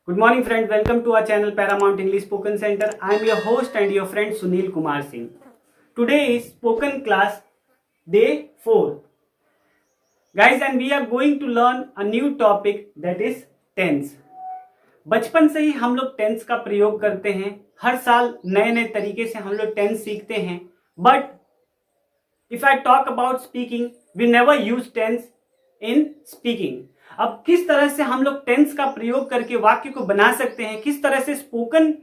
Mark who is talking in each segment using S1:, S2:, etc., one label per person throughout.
S1: Good morning, friends. Welcome to our channel Paramount English Spoken Center. I am your host and your friend Sunil Kumar Singh. Today is spoken class day 4. Guys, and we are going to learn a new topic that is tense. बचपन से ही हम लोग tense का प्रयोग करते हैं. हर साल नए नए तरीके से हम लोग टेंस सीखते हैं. But if I talk about speaking, we never use tense in speaking. अब किस तरह से हम लोग टेंस का प्रयोग करके वाक्य को बना सकते हैं, किस तरह से स्पोकन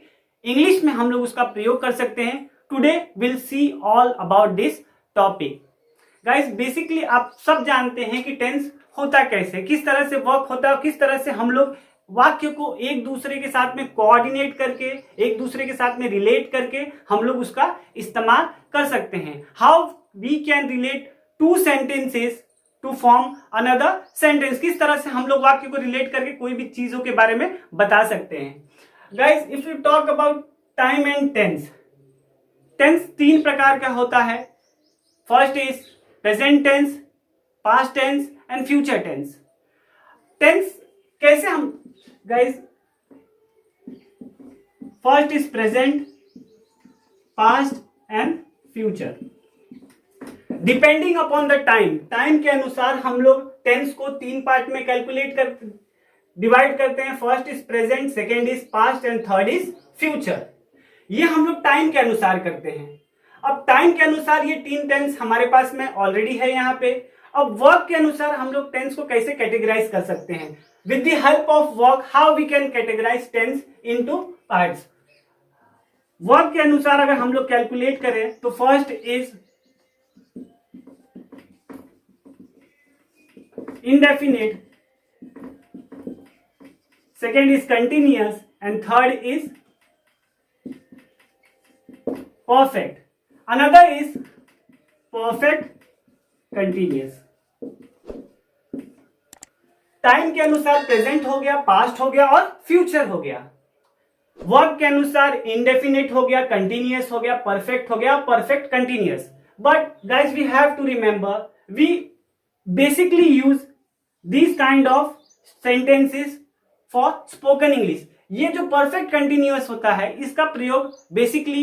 S1: इंग्लिश में हम लोग उसका प्रयोग कर सकते हैं. Today will see all about this topic. Guys, basically आप सब जानते हैं कि टेंस होता कैसे, किस तरह से वर्क होता है, किस तरह से हम लोग वाक्य को एक दूसरे के साथ में कोऑर्डिनेट करके, एक दूसरे के साथ में रिलेट करके हम लोग उसका इस्तेमाल कर सकते हैं. How we can relate two sentences to form another sentence. किस तरह से हम लोग वाक्य को रिलेट करके कोई भी चीजों के बारे में बता सकते हैं. Guys, if you talk about time and tense, tense 3 प्रकार का होता है. First is present tense, past tense and future tense. Tense कैसे हम, guys, first is present, past and future. Depending upon the time के अनुसार हम लोग टेंस को 3 पार्ट में डिवाइड करते हैं. First is present, second is past and third is future. ये हम लोग टाइम के अनुसार करते हैं. अब टाइम के अनुसार ये 3 टेंस हमारे पास में ऑलरेडी है यहाँ पे. अब वर्क के अनुसार हम लोग टेंस को कैसे कैटेगराइज कर सकते हैं. With the help of work, how we can categorise tense into parts. Work के अनुसार अगर हम लोग कैलकुलेट करें तो first is indefinite, second is continuous and third is perfect. Another is perfect continuous. Time के अनुसार प्रेजेंट हो गया, पास्ट हो गया और फ्यूचर हो गया. वर्क के अनुसार इंडेफिनिट हो गया, कंटिन्यूअस हो गया, परफेक्ट हो गया, perfect continuous. But guys, we have to remember, we basically use these kind of sentences for spoken English. ये जो perfect continuous होता है, इसका प्रयोग basically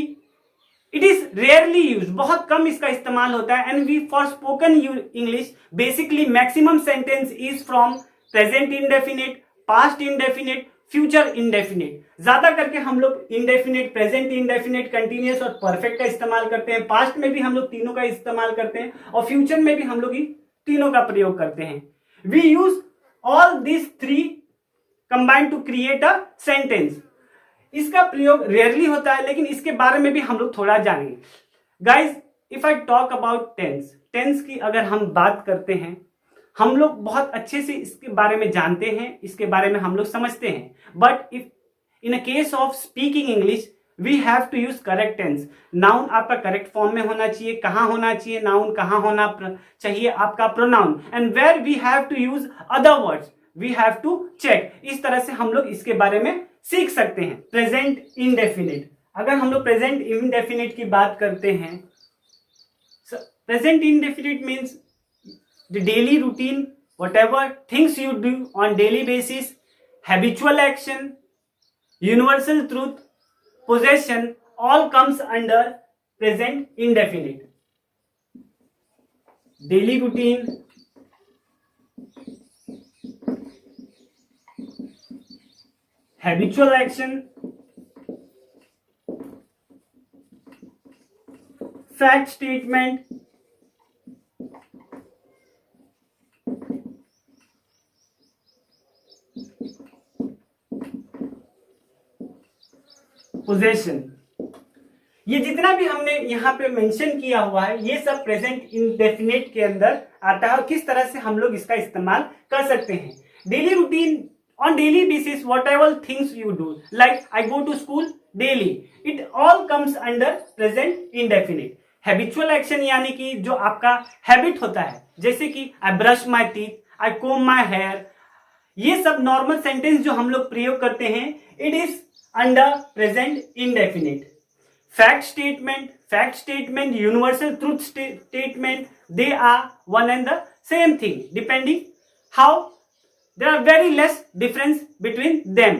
S1: it is rarely used, बहुत कम इसका इस्तेमाल होता है. and we for spoken English basically maximum sentence is from present indefinite, past indefinite, future indefinite. ज्यादा करके हम लोग indefinite, present indefinite, continuous और perfect का इस्तेमाल करते हैं. past में भी हम लोग तीनों का इस्तेमाल करते हैं और future में भी हम लोग तीनों का प्रयोग करते हैं. We use all this 3 combined to create a sentence. इसका प्रयोग रेयरली होता है, लेकिन इसके बारे में भी हम लोग थोड़ा जानेंगे. Guys, if I talk about tense की अगर हम बात करते हैं, हम लोग बहुत अच्छे से इसके बारे में जानते हैं, इसके बारे में हम लोग समझते हैं. But if in a case of speaking English, we have to use correct tense. Noun आपका करेक्ट फॉर्म में होना चाहिए. कहाँ होना चाहिए नाउन, कहाँ होना चाहिए आपका pronoun. And where we have to use other words, we have to check. इस तरह से हम लोग इसके बारे में सीख सकते हैं. प्रेजेंट इंडेफिनिट, अगर हम लोग प्रेजेंट इंडेफिनिट की बात करते हैं, present indefinite means the daily routine, whatever things you do on daily basis, habitual action, universal truth, possession, all comes under present indefinite. Daily routine, habitual action, fact statement, possession. ये जितना भी हमने यहाँ पे मेंशन किया हुआ है, ये सब प्रेजेंट इंडेफिनिट के अंदर आता है और किस तरह से हम लोग इसका इस्तेमाल कर सकते हैं. Daily routine, on daily basis whatever things you do, like I go to school daily, it all comes under present indefinite. Habitual action यानी कि जो आपका हैबिट होता है, जैसे कि I brush my teeth, I comb my hair, ये सब नॉर्मल सेंटेंस जो हम लोग प्रयोग करते हैं, it is under present indefinite. Fact statement, universal truth statement, they are one and the same thing, depending how there are very less difference between them.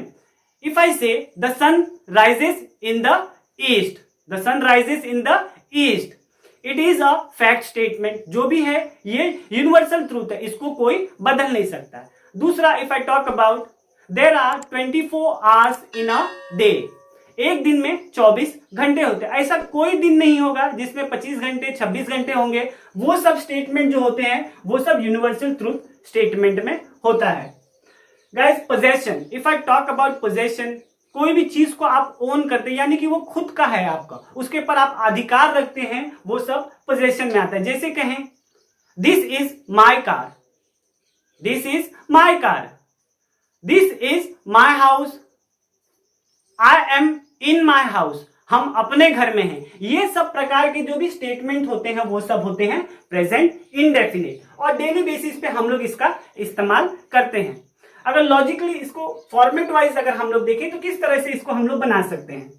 S1: If I say the sun rises in the east, the sun rises in the east, it is a fact statement. जो भी है ये universal truth है, इसको कोई बदल नहीं सकता। दूसरा, if I talk about there are 24 hours in a day, एक दिन में 24 घंटे होते हैं। ऐसा कोई दिन नहीं होगा जिसमें 25 घंटे 26 घंटे होंगे। वो सब स्टेटमेंट जो होते हैं वो सब यूनिवर्सल ट्रूथ स्टेटमेंट में होता है। Guys, possession, if I talk about possession, कोई भी चीज को आप ओन करते हैं यानी कि वो खुद का है आपका, उसके ऊपर आप अधिकार रखते हैं, वो सब पोजेशन में आता है। जैसे कहें this is my car, this is my car, this is my house, I am in my house, हम अपने घर में हैं। ये सब प्रकार के जो भी स्टेटमेंट होते हैं वो सब होते हैं प्रेजेंट इंडेफिनिट, और डेली बेसिस पे हम लोग इसका इस्तेमाल करते हैं। अगर लॉजिकली इसको फॉर्मेट वाइज अगर हम लोग देखें तो किस तरह से इसको हम लोग बना सकते हैं,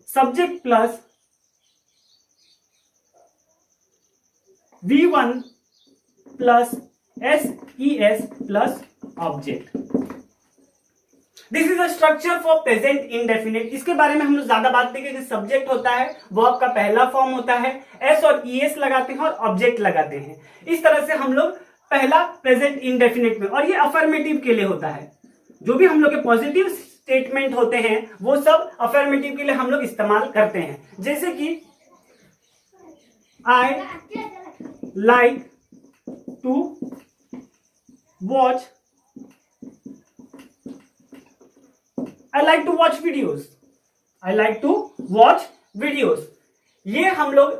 S1: subject plus V1 plus SES plus object. This is a structure for present indefinite. इसके बारे में हम लोग ज्यादा बात नहीं करेंगे। सब्जेक्ट होता है वो आपका पहला फॉर्म होता है, एस और ES लगाते हैं और ऑब्जेक्ट लगाते हैं। इस तरह से हम लोग पहला प्रेजेंट इंडेफिनिट में, और ये अफर्मेटिव के लिए होता है। जो भी हम लोग के पॉजिटिव स्टेटमेंट होते हैं वो सब अफर्मेटिव के लिए हम लोग इस्तेमाल करते हैं। जैसे कि I like to watch, I like to watch videos, I like to watch videos। ये हम लोग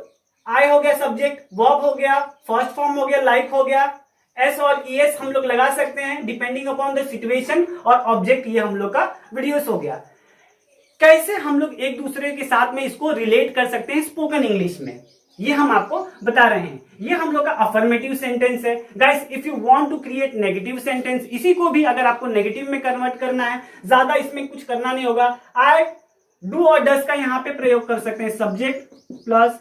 S1: I हो गया सब्जेक्ट, वर्ब हो गया, फर्स्ट फॉर्म हो गया, लाइक हो गया, S और ES हम लोग लगा सकते हैं डिपेंडिंग अपॉन द सिचुएशन, और ऑब्जेक्ट ये हम लोग का वीडियोस हो गया। कैसे हम लोग एक दूसरे के साथ में इसको रिलेट कर सकते हैं स्पोकन इंग्लिश में, ये हम आपको बता रहे हैं। ये हम लोग का अफर्मेटिव सेंटेंस है। Guys, if you want to create negative sentence, इसी को भी अगर आपको नेगेटिव में कन्वर्ट करना है, ज्यादा इसमें कुछ करना नहीं होगा। आई डू और डस का यहां पे प्रयोग कर सकते हैं, subject plus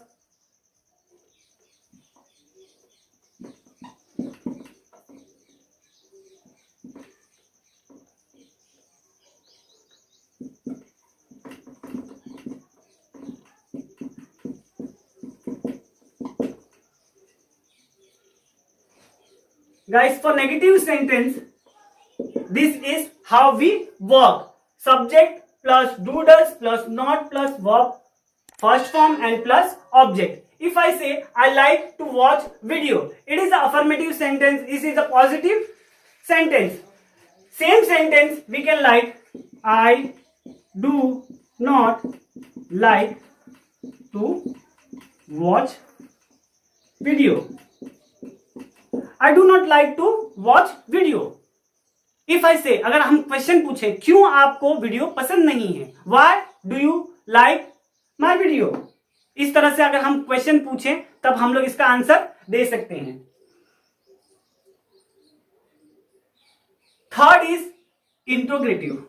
S1: guys, for negative sentence, this is how we work. Subject plus do does plus not plus verb, first form and plus object. If I say I like to watch video, it is an affirmative sentence, this is a positive sentence. Same sentence we can like I do not like to watch video, I do not like to watch video। If I say, अगर हम question पूछें क्यों आपको video पसंद नहीं है, Why do you like my video, इस तरह से अगर हम क्वेश्चन पूछें तब हम लोग इसका आंसर दे सकते हैं। Third is interrogative.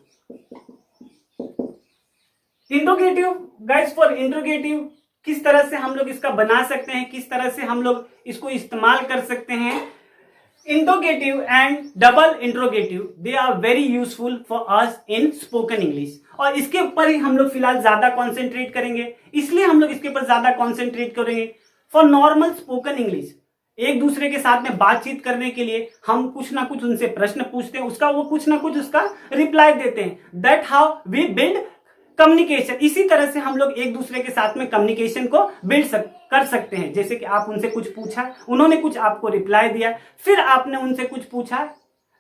S1: Interrogative guys, for interrogative किस तरह से हम लोग इसका बना सकते हैं, किस तरह से हम लोग इसको इस्तेमाल कर सकते हैं। Interrogative and double interrogative, they are very useful for us in spoken English, और इसके ऊपर ही हम लोग फिलहाल ज्यादा कॉन्सेंट्रेट करेंगे। इसलिए हम लोग इसके ऊपर ज्यादा कॉन्सेंट्रेट करेंगे। फॉर नॉर्मल स्पोकन इंग्लिश, एक दूसरे के साथ में बातचीत करने के लिए हम कुछ ना कुछ उनसे प्रश्न पूछते हैं, उसका वो कुछ ना कुछ उसका रिप्लाई देते हैं। That how we build communication. इसी तरह से हम लोग एक दूसरे के साथ में कम्युनिकेशन को बिल्ड कर सकते हैं। जैसे कि आप उनसे कुछ पूछा, उन्होंने कुछ आपको रिप्लाई दिया, फिर आपने उनसे कुछ पूछा।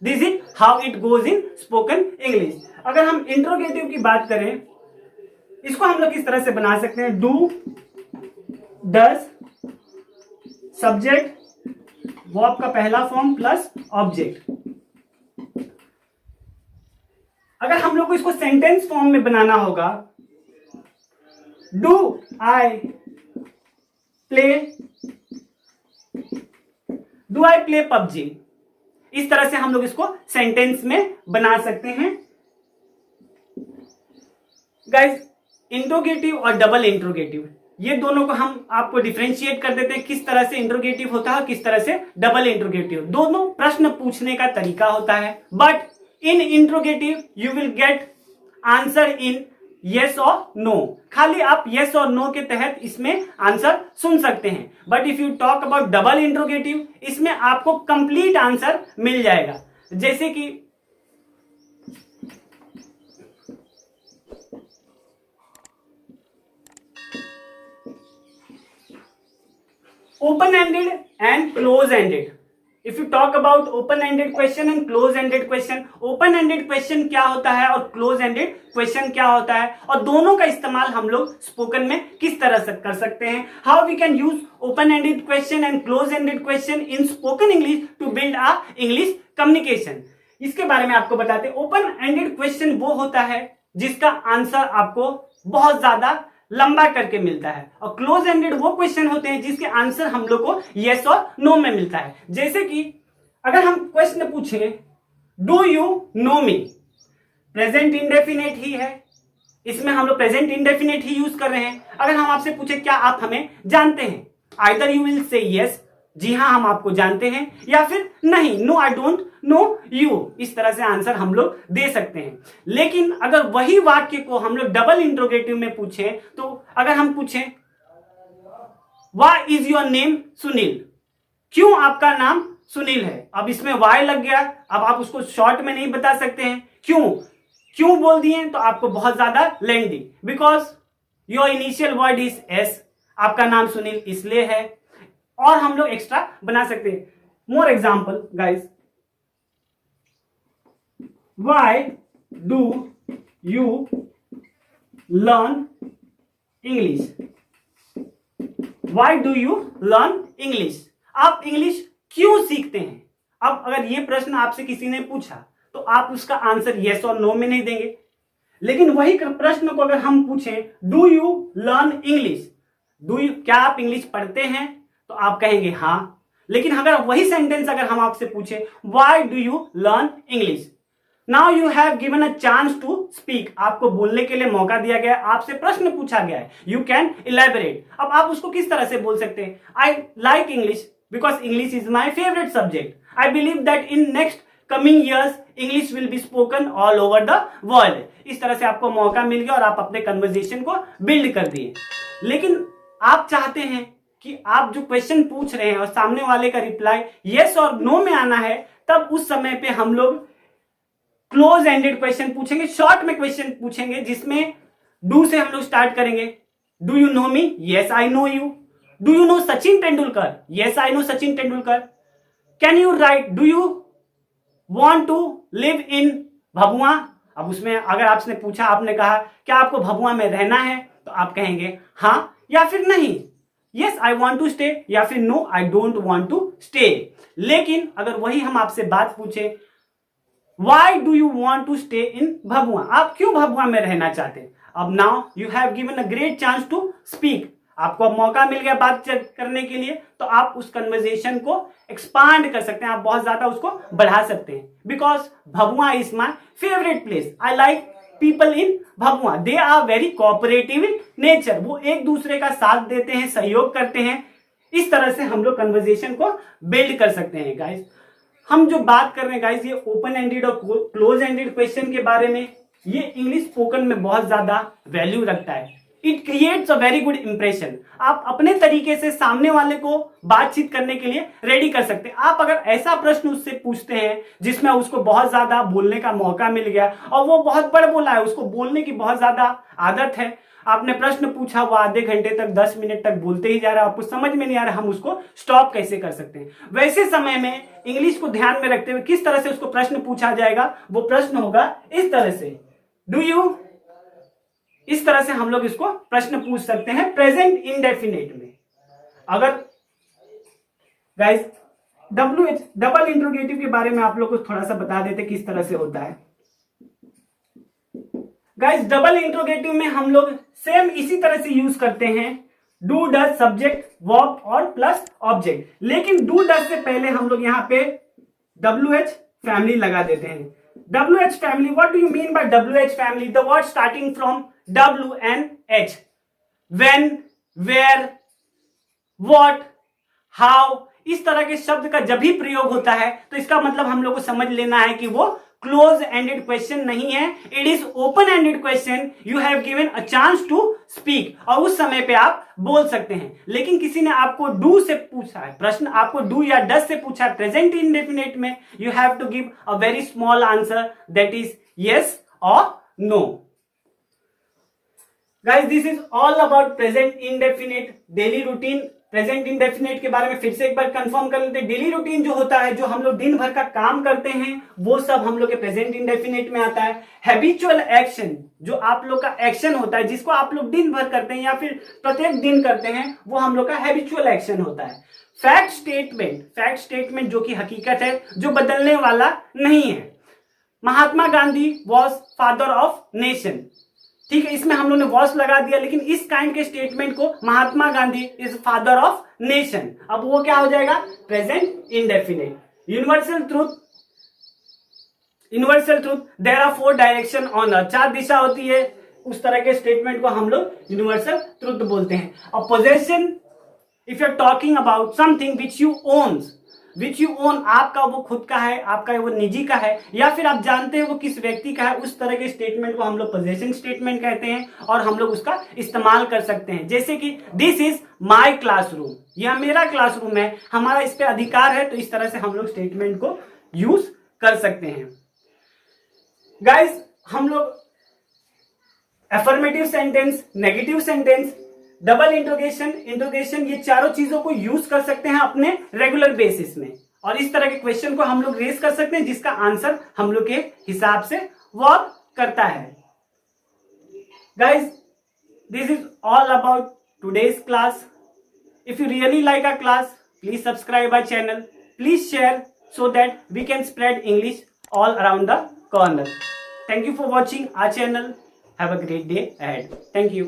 S1: This is how it goes in spoken English. अगर हम इंट्रोगेटिव की बात करें, इसको हम लोग किस तरह से बना सकते हैं, डू डज सब्जेक्ट वर्ब का पहला फॉर्म प्लस ऑब्जेक्ट। अगर हम लोग को इसको सेंटेंस फॉर्म में बनाना होगा, डू आई प्ले पबजी, इस तरह से हम लोग इसको सेंटेंस में बना सकते हैं। गाइस, इंट्रोगेटिव और डबल इंट्रोगेटिव, ये दोनों को हम आपको डिफरेंशिएट कर देते हैं, किस तरह से इंट्रोगेटिव होता है, किस तरह से डबल इंट्रोगेटिव। दोनों प्रश्न पूछने का तरीका होता है, but in interrogative you will get answer in yes और नो। खाली आप यस और नो के तहत इसमें आंसर सुन सकते हैं। But if you talk about double interrogative, इसमें आपको कंप्लीट आंसर मिल जाएगा। जैसे कि open ended and close ended. If you talk about open ended question and close ended question, open ended question क्या होता है और close ended question क्या होता है, और दोनों का इस्तेमाल हम लोग स्पोकन में किस तरह से कर सकते हैं, how we can use open ended question and close ended question in spoken English to build a English communication, इसके बारे में आपको बताते हैं। ओपन एंडेड क्वेश्चन वो होता है जिसका आंसर आपको बहुत ज्यादा लंबा करके मिलता है, और क्लोज एंडेड वो क्वेश्चन होते हैं जिसके आंसर हम लोग को यस और नो में मिलता है। जैसे कि अगर हम क्वेश्चन पूछें do you know me, present indefinite ही है, इसमें हम लोग प्रेजेंट इंडेफिनेट ही यूज कर रहे हैं। अगर हम आपसे पूछे क्या आप हमें जानते हैं, either you will say yes, जी हाँ हम आपको जानते हैं, या फिर नहीं, no I don't know you, इस तरह से आंसर हम लोग दे सकते हैं। लेकिन अगर वही वाक्य को हम लोग डबल इंट्रोगेटिव में पूछे, तो अगर हम पूछें why is your name Sunil, क्यों आपका नाम सुनील है, अब इसमें वाई लग गया, अब आप उसको शॉर्ट में नहीं बता सकते हैं, क्यों बोल दिए तो आपको बहुत ज्यादा लेंदी, because your initial word is S, आपका नाम सुनील इसलिए है, और हम लोग एक्स्ट्रा बना सकते हैं। More example guys, Y do you learn English, Y do you learn English, आप इंग्लिश क्यों सीखते हैं। अब अगर ये प्रश्न आपसे किसी ने पूछा तो आप उसका आंसर यस और नो में नहीं देंगे, लेकिन वही प्रश्न को अगर हम पूछें do you learn English, do you, क्या आप इंग्लिश पढ़ते हैं, तो आप कहेंगे हाँ। लेकिन अगर वही सेंटेंस अगर हम आपसे पूछे why do you learn English, now you have given a chance to speak, आपको बोलने के लिए मौका दिया गया, आपसे प्रश्न पूछा गया है, यू कैन इलेबोरेट। अब आप उसको किस तरह से बोल सकते हैं, I like English because English is my favourite subject, I believe that in next coming years English will be spoken all over the world. इस तरह से आपको मौका मिल गया और आप अपने कन्वर्सेशन को बिल्ड कर दिए। लेकिन आप चाहते हैं कि आप जो क्वेश्चन पूछ रहे हैं और सामने वाले का रिप्लाई यस और नो में आना है, तब उस समय पे हम लोग क्लोज एंडेड क्वेश्चन पूछेंगे, शॉर्ट में क्वेश्चन पूछेंगे, जिसमें डू से हम लोग स्टार्ट करेंगे। Do you know me, yes I know you. Do you know Sachin Tendulkar, yes I know Sachin Tendulkar. Can you right, do you want to live in Bhabhua, अब उसमें अगर आपने पूछा, आपने कहा क्या आपको भभुआ में रहना है, तो आप कहेंगे हाँ या फिर नहीं, yes I want to stay, या फिर no I don't want to stay. लेकिन अगर वही हम आपसे बात पूछे why do you want to stay in Bhabhua, आप क्यों भभुआ में रहना चाहते हैं, अब now you have given a great chance to speak, आपको अब मौका मिल गया बात करने के लिए, तो आप उस कन्वर्सेशन को एक्सपांड कर सकते हैं, आप बहुत ज्यादा उसको बढ़ा सकते हैं। Because Bhabhua is my favourite place, I like people in Bhabhua, they are very cooperative in nature, वो एक दूसरे का साथ देते हैं, सहयोग करते हैं। इस तरह से हम लोग कन्वर्सेशन को बिल्ड कर सकते हैं गाइस। हम जो बात कर रहे हैं गाइस, ये ओपन एंडेड और क्लोज एंडेड क्वेश्चन के बारे में, ये इंग्लिश स्पोकन में बहुत ज्यादा वैल्यू रखता है। It creates a very good impression, आप अपने तरीके से सामने वाले को बातचीत करने के लिए रेडी कर सकते हैं। आप अगर ऐसा प्रश्न उससे पूछते हैं जिसमें उसको बहुत ज्यादा बोलने का मौका मिल गया और वो बहुत बड़ बोला है, उसको बोलने की बहुत ज्यादा आदत है, आपने प्रश्न पूछा, वो आधे घंटे तक 10 मिनट तक बोलते ही जा रहा है, आपको समझ में नहीं आ रहा हम उसको स्टॉप कैसे कर सकते हैं। वैसे समय में इंग्लिश को ध्यान में रखते हुए किस तरह से उसको प्रश्न पूछा जाएगा, वो प्रश्न होगा इस तरह से, डू यू, इस तरह से हम लोग इसको प्रश्न पूछ सकते हैं प्रेजेंट इंडेफिनेट में। अगर गाइस डबल इंट्रोगेटिव के बारे में आप लोग को थोड़ा सा बता देते किस तरह से होता है। गाइस डबल इंट्रोगेटिव में हम लोग सेम इसी तरह से यूज करते हैं, डू डज सब्जेक्ट वर्ब और प्लस ऑब्जेक्ट, लेकिन डू डज से पहले हम लोग यहाँ पे WH फैमिली लगा देते हैं। WH family, what do you mean by WH family? The word starting from W and H. When, where, what, how, इस तरह के शब्द का जब भी प्रयोग होता है तो इसका मतलब हम लोग को समझ लेना है कि वो क्लोज एंडेड क्वेश्चन नहीं है, it is open ended question. You have given a chance to speak, और उस समय पे आप बोल सकते हैं. लेकिन किसी ने आपको डू से पूछा है प्रश्न, आपको डू या डस से पूछा है प्रेजेंट इंडेफिनिट में, you have to give a very small answer, that is yes और no. Guys, this is all about present indefinite daily routine. Present indefinite के बारे में फिर से एक बार कंफर्म कर लेते हैं. डेली रूटीन जो होता है, जो हम लोग दिन भर का काम करते हैं, वो सब हम लोग के प्रेजेंट इंडेफिनिट में आता है. हैबिचुअल एक्शन, जो आप लोग का एक्शन होता है, जिसको आप लोग दिन भर करते हैं या फिर प्रत्येक दिन करते हैं, वो हम लोग का हैबिचुअल एक्शन होता है. फैक्ट स्टेटमेंट जो कि हकीकत है, जो बदलने वाला नहीं है. Mahatma Gandhi was father of nation. ठीक है, इसमें हम लोग ने वॉस लगा दिया, लेकिन इस काइंड के स्टेटमेंट को Mahatma Gandhi is father of nation, अब वो क्या हो जाएगा? Present indefinite. Universal truth, there are 4 direction on earth. 4 दिशा होती है, उस तरह के स्टेटमेंट को हम लोग यूनिवर्सल ट्रूथ बोलते हैं. और possession, if you are talking about something which you own, आपका वो खुद का है, आपका वो निजी का है, या फिर आप जानते हैं वो किस व्यक्ति का है, उस तरह के स्टेटमेंट को हम लोग पोजेशन स्टेटमेंट कहते हैं, और हम लोग उसका इस्तेमाल कर सकते हैं. जैसे कि दिस इज माई क्लासरूम, यह मेरा क्लासरूम है, हमारा इस पे अधिकार है, तो इस तरह से हम लोग स्टेटमेंट को यूज कर सकते हैं. गाइस, हम लोग affirmative sentence, negative sentence, double interrogation, ये चारों चीजों को यूज कर सकते हैं अपने रेगुलर बेसिस में, और इस तरह के क्वेश्चन को हम लोग रेज कर सकते हैं, जिसका आंसर हम लोग के हिसाब से वर्क करता है. Guys, this is all about today's class. If you really like our class, please subscribe our channel, please share, so that we can spread English all around the corner. Thank you for watching our channel. Have a great day ahead. Thank you.